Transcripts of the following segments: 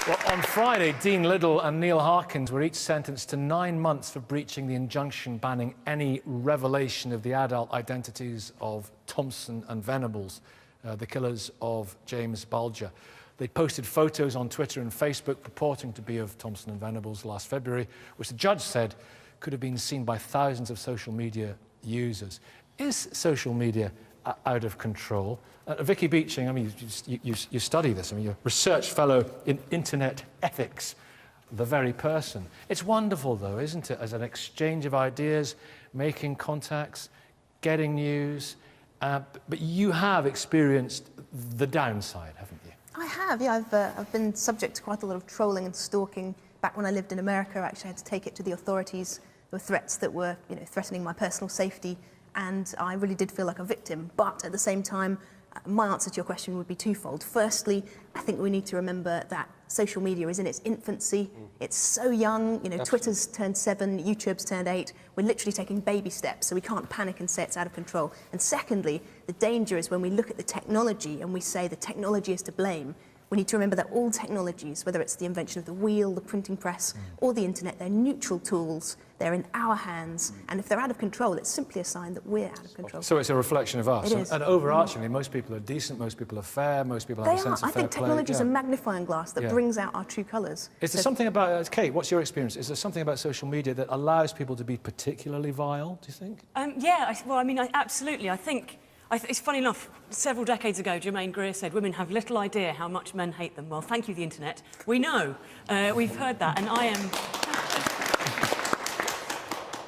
Well, on Friday, Dean Liddell and Neil Harkins were each sentenced to 9 months for breaching the injunction banning any revelation of the adult identities of Thompson and Venables, the killers of James Bulger. They posted photos on Twitter and Facebook purporting to be of Thompson and Venables last February, which the judge said could have been seen by thousands of social media users. Is social media out of control? Vicky Beeching, I mean, you study this. I mean, you're a research fellow in internet ethics, the very person. It's wonderful, though, isn't it, as an exchange of ideas, making contacts, getting news. But you have experienced the downside, haven't you? I have, yeah. I've been subject to quite a lot of trolling and stalking. Back when I lived in America, I actually had to take it to the authorities. There were threats that were, threatening my personal safety, and I really did feel like a victim. But at the same time, my answer to your question would be twofold. Firstly, I think we need to remember that social media is in its infancy. It's so young, Twitter's turned 7, YouTube's turned 8. We're literally taking baby steps, so we can't panic and say it's out of control. And secondly, the danger is when we look at the technology and we say the technology is to blame. We need to remember that all technologies, whether it's the invention of the wheel, the printing press, or the internet, they're neutral tools. They're in our hands, and if they're out of control, it's simply a sign that we're out of control. So it's a reflection of us. It is. And overarchingly, most people are decent, most people are fair, most people have a sense of fair play. I think technology is a magnifying glass that brings out our true colours. Is there something about, Kate, what's your experience? Is there something about social media that allows people to be particularly vile, do you think? Yeah, absolutely. I think it's funny enough, several decades ago, Germaine Greer said women have little idea how much men hate them. Well, thank you, the internet. We know. We've heard that, and I am...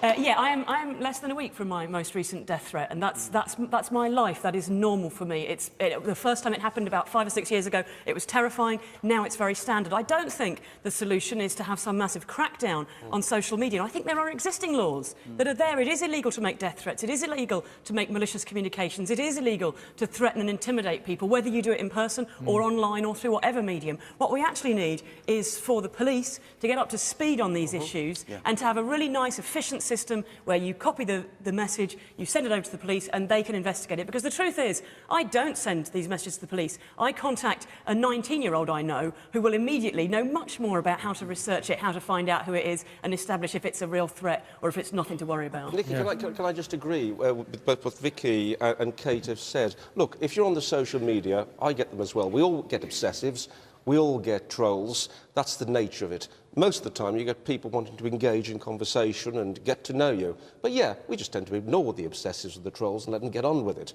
I am less than a week from my most recent death threat, and that's my life. That is normal for me. The first time it happened about 5 or 6 years ago, it was terrifying. Now it's very standard. I don't think the solution is to have some massive crackdown on social media. I think there are existing laws that are there. It is illegal to make death threats. It is illegal to make malicious communications. It is illegal to threaten and intimidate people, whether you do it in person or online or through whatever medium. What we actually need is for the police to get up to speed on these issues and to have a really nice, efficient system where you copy the message, you send it over to the police, and they can investigate it. Because the truth is, I don't send these messages to the police. I contact a 19-year-old I know who will immediately know much more about how to research it, how to find out who it is, and establish if it's a real threat or if it's nothing to worry about. Nicky, can I just agree with both what Vicky and Kate have said? Look, if you're on the social media, I get them as well. We all get obsessives. We all get trolls. That's the nature of it. Most of the time, you get people wanting to engage in conversation and get to know you. But yeah, we just tend to ignore the obsessives and the trolls and let them get on with it.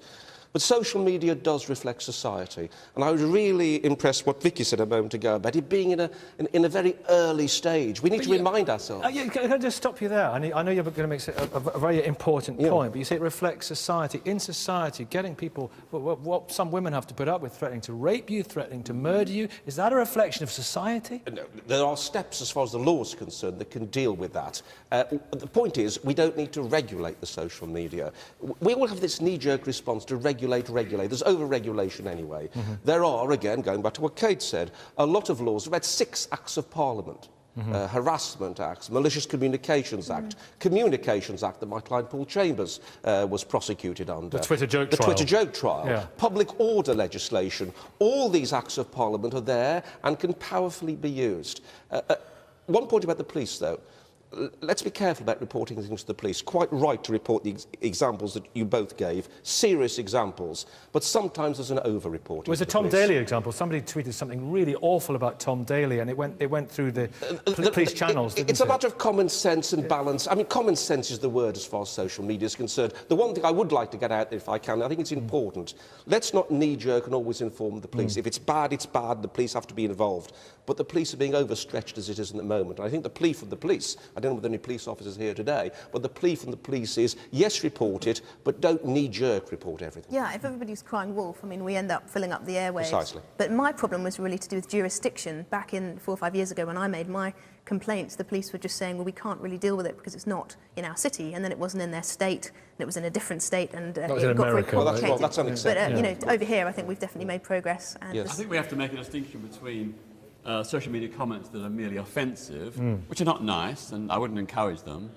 But social media does reflect society. And I was really impressed what Vicky said a moment ago about it being in a very early stage. We need to remind ourselves. Can I just stop you there? I know you're going to make a very important point, but you say it reflects society. In society, getting people, what some women have to put up with, threatening to rape you, threatening to murder you, is that a reflection of society? No, there are steps, as far as the law is concerned, that can deal with that. The point is, we don't need to regulate the social media. We all have this knee-jerk response to regulate. There's over-regulation anyway. There are, again, going back to what Kate said, a lot of laws. We've had 6 acts of Parliament. Harassment Acts, Malicious Communications Act, Communications Act that my client Paul Chambers was prosecuted under. The Twitter joke trial. The Twitter joke trial. Public order legislation. All these acts of Parliament are there and can powerfully be used. One point about the police, though. Let's be careful about reporting things to the police. Quite right to report the examples that you both gave, serious examples, but sometimes there's an over-reporting. It was a Tom Daley example. Somebody tweeted something really awful about Tom Daley, and it went through the police channels, It's a matter of common sense and balance. I mean, common sense is the word as far as social media is concerned. The one thing I would like to get out, if I can, I think it's important. Let's not knee-jerk and always inform the police. If it's bad, the police have to be involved. But the police are being overstretched as it is in the moment. And I think the plea from the police, I don't know whether any police officers here today, but the plea from the police is, yes, report it, but don't knee-jerk report everything. Yeah, if everybody's crying wolf, I mean, we end up filling up the airwaves. Precisely. But my problem was really to do with jurisdiction. Back in 4 or 5 years ago when I made my complaints, the police were just saying, well, we can't really deal with it because it's not in our city, and then it wasn't in their state, and it was in a different state, and that was it in got America. very complicated. Well, that's unacceptable. But, over here, I think we've definitely made progress. And yes. I think we have to make a distinction between social media comments that are merely offensive, which are not nice, and I wouldn't encourage them,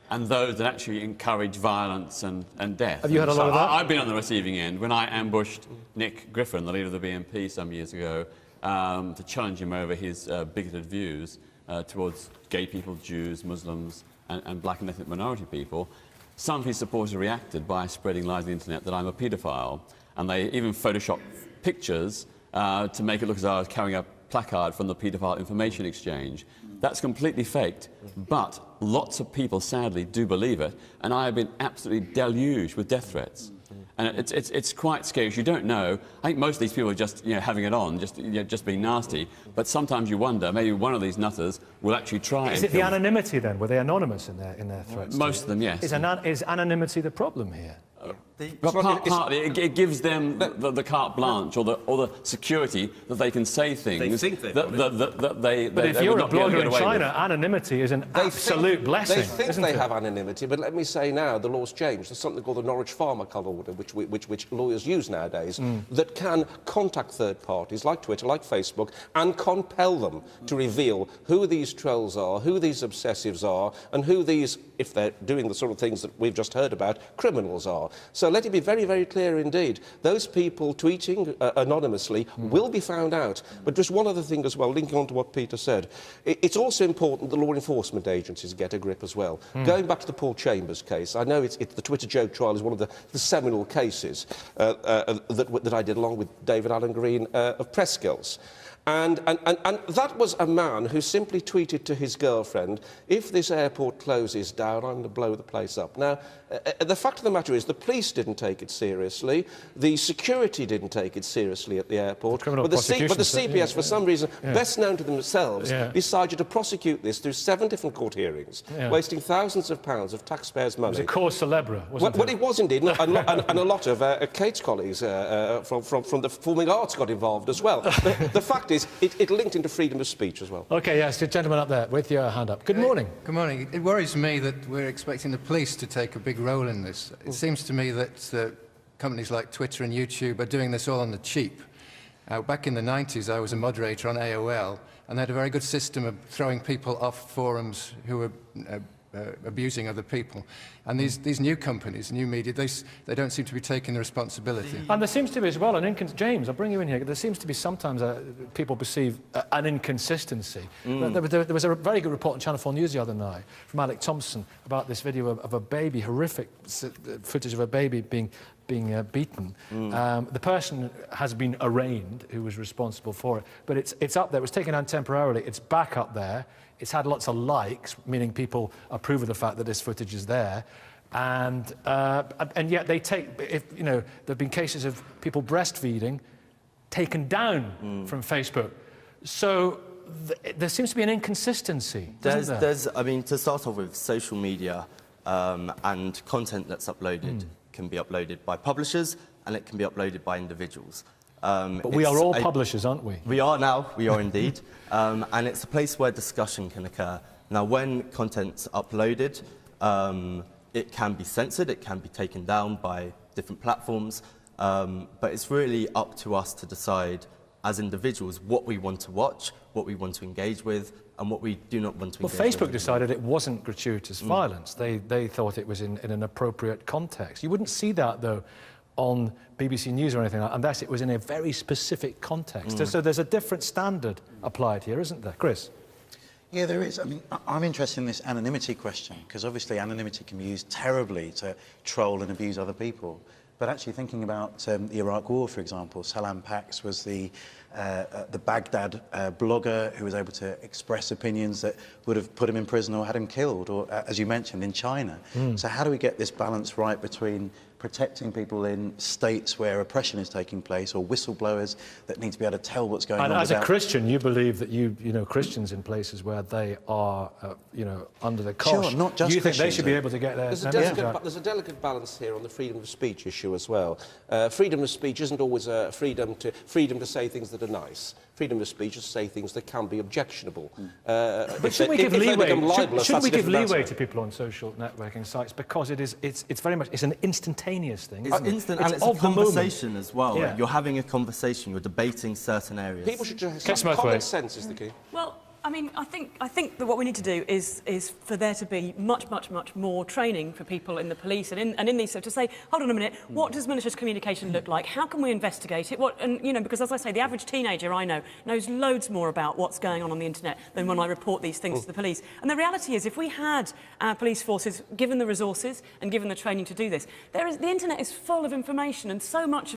and those that actually encourage violence and death. Have you had a lot of that? I've been on the receiving end. When I ambushed Nick Griffin, the leader of the BNP some years ago, to challenge him over his bigoted views towards gay people, Jews, Muslims, and black and ethnic minority people, some of his supporters reacted by spreading lies on the internet that I'm a paedophile, and they even photoshopped pictures to make it look as though I was carrying a placard from the paedophile information exchange. That's completely faked, but lots of people, sadly, do believe it, and I have been absolutely deluged with death threats. And it's quite scary. You don't know. I think most of these people are just, having it on, just being nasty. But sometimes you wonder, maybe one of these nutters will actually try. Is it the anonymity then? Were they anonymous in their threats? Most of them, yes. Is anonymity the problem here? But partly, it gives them the carte blanche or the security that they can say things that they But if you're a blogger in China, anonymity is an absolute blessing. They think they have anonymity, but let me say now, the law's changed. There's something called the Norwich Farmer Colour Order, which lawyers use nowadays, that can contact third parties like Twitter, like Facebook, and compel them to reveal who these trolls are, who these obsessives are, and who these, if they're doing the sort of things that we've just heard about, criminals are. So let it be very, very clear indeed. Those people tweeting anonymously will be found out. But just one other thing as well, linking on to what Peter said. It's also important that law enforcement agencies get a grip as well. Going back to the Paul Chambers case, I know the Twitter joke trial is one of the seminal cases that I did along with David Allen Green of Press Skills. And that was a man who simply tweeted to his girlfriend, if this airport closes down, I'm going to blow the place up. Now, the fact of the matter is the police didn't take it seriously, the security didn't take it seriously at the airport, but the CPS, for some reason, best known to themselves, decided to prosecute this through 7 different court hearings, wasting thousands of pounds of taxpayers' money. It was a cause célèbre, wasn't it? Well, it was indeed, and a lot of Kate's colleagues from the performing arts got involved as well. The fact is, it linked into freedom of speech as well. OK, yes, the gentleman up there with your hand up. Good morning. Good morning. It worries me that we're expecting the police to take a big role in this. It seems to me that companies like Twitter and YouTube are doing this all on the cheap. Back in the 90s, I was a moderator on AOL, and they had a very good system of throwing people off forums who were abusing other people. And these new companies, new media, they don't seem to be taking the responsibility. And there seems to be as well James, I'll bring you in here. There seems to be sometimes people perceive an inconsistency. There was a very good report on Channel 4 News the other night from Alec Thompson about this video of a baby, horrific footage of a baby being beaten. The person has been arraigned who was responsible for it, but it's up there. It was taken down temporarily. It's back up there. It's had lots of likes, meaning people approve of the fact that this footage is there, and yet they there have been cases of people breastfeeding taken down from Facebook. So there seems to be an inconsistency. I mean, to start off with, social media and content that's uploaded can be uploaded by publishers and it can be uploaded by individuals. But we are all publishers, aren't we? We are now, we are indeed. And it's a place where discussion can occur. Now, when content's uploaded, it can be censored, it can be taken down by different platforms, but it's really up to us to decide as individuals what we want to watch, what we want to engage with, and what we do not want to engage with. Well, Facebook decided it wasn't gratuitous violence. They thought it was in an appropriate context. You wouldn't see that, though, on BBC News or anything like that, unless it was in a very specific context. So there's a different standard applied here, isn't there? Chris? Yeah, there is. I mean, I'm interested in this anonymity question, because obviously anonymity can be used terribly to troll and abuse other people. But actually thinking about the Iraq War, for example, Salam Pax was the Baghdad blogger who was able to express opinions that would have put him in prison or had him killed, or, as you mentioned, in China. So how do we get this balance right between protecting people in states where oppression is taking place, or whistleblowers that need to be able to tell what's going on? And as a Christian, you believe that you know Christians in places where they are under the cosh. Sure, not just you think Christians, they should be able to get their there's a delicate balance here on the freedom of speech issue as well. Freedom of speech isn't always freedom to say things that are nice. Freedom of speech is to say things that can be objectionable. But shouldn't we give leeway? Shouldn't we give leeway to people on social networking sites, because it's very much an instantaneous thing. It's instant, and it's a conversation as well. Yeah. You're having a conversation. You're debating certain areas. People should just have common sense is the key. Well, I mean, I think that what we need to do is for there to be much more training for people in the police and in these, so to say, hold on a minute, what does malicious communication look like? How can we investigate it? And you know, because as I say, the average teenager I know knows loads more about what's going on the internet than when I report these things to the police. And the reality is, if we had our police forces given the resources and given the training to do this, the internet is full of information, and so much